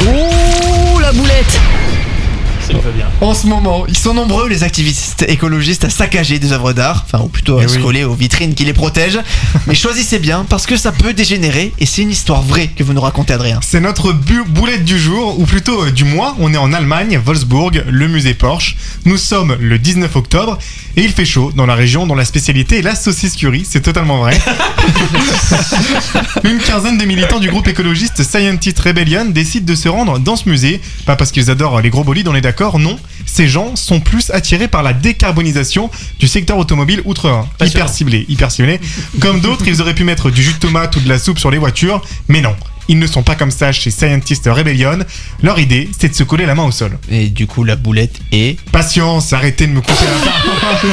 Oh, la boulette! Ça me va bien. En ce moment, ils sont nombreux les activistes écologistes à saccager des œuvres d'art, enfin ou plutôt à Eh se oui. coller aux vitrines qui les protègent. Mais choisissez bien parce que ça peut dégénérer et c'est une histoire vraie que vous nous racontez, Adrien. C'est notre boulette du jour, ou plutôt du mois. On est en Allemagne, Wolfsburg, le musée Porsche. Nous sommes le 19 octobre et il fait chaud dans la région dont la spécialité est la saucisse curry. C'est totalement vrai. Une quinzaine de militants du groupe écologiste Scientist Rebellion décident de se rendre dans ce musée. Pas parce qu'ils adorent les gros bolides, on est d'accord, non. Ces gens sont plus attirés par la décarbonisation du secteur automobile outre-Rhin. Hyper ciblé. Comme d'autres, ils auraient pu mettre du jus de tomate ou de la soupe sur les voitures, mais non. Ils ne sont pas comme ça chez Scientist Rebellion. Leur idée, c'est de se coller la main au sol. Et du coup, la boulette est... Patience, arrêtez de me couper la parole.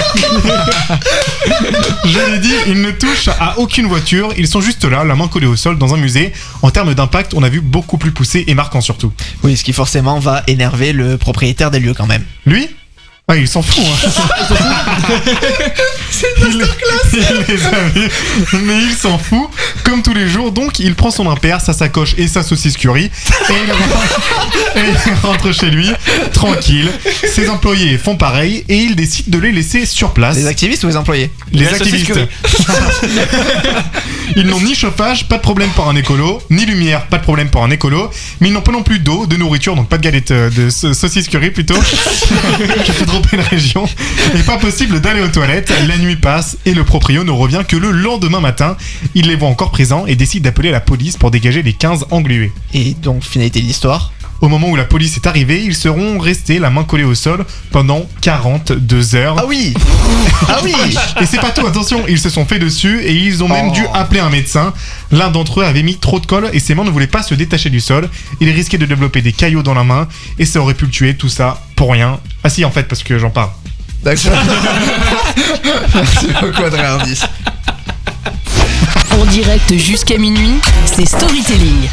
Je l'ai dit, ils ne touchent à aucune voiture. Ils sont juste là, la main collée au sol dans un musée. En termes d'impact, on a vu beaucoup plus poussé et marquant surtout. Oui, ce qui forcément va énerver le propriétaire des lieux quand même. Lui ? Ah, il s'en fout, hein. Il les a vus, mais il s'en fout, comme tous les jours. Donc, il prend son impair, sa sacoche et sa saucisse curry et il rentre chez lui, tranquille. Ses employés font pareil et il décide de les laisser sur place. Les activistes ou les employés? Les La saucisse activistes. curry. Ils n'ont ni chauffage, pas de problème pour un écolo, ni lumière, pas de problème pour un écolo, mais ils n'ont pas non plus d'eau, de nourriture, donc pas de galettes de saucisse curry plutôt. Je fais dropper une région. Et pas possible d'aller aux toilettes. La nuit passe et le proprio ne revient que le lendemain matin. Il les voit encore présents et décide d'appeler la police pour dégager les 15 englués. Et donc, finalité de l'histoire. Au moment où la police est arrivée, ils seront restés la main collée au sol pendant 42 heures. Ah oui. Ah oui. Et c'est pas tout, attention, ils se sont fait dessus et ils ont même dû appeler un médecin. L'un d'entre eux avait mis trop de colle et ses mains ne voulaient pas se détacher du sol. Il risquait de développer des caillots dans la main et ça aurait pu le tuer, tout ça pour rien. Ah si, en fait, parce que j'en parle. D'accord. Merci beaucoup, Adrien Ardis. En direct jusqu'à minuit, c'est Storytelling.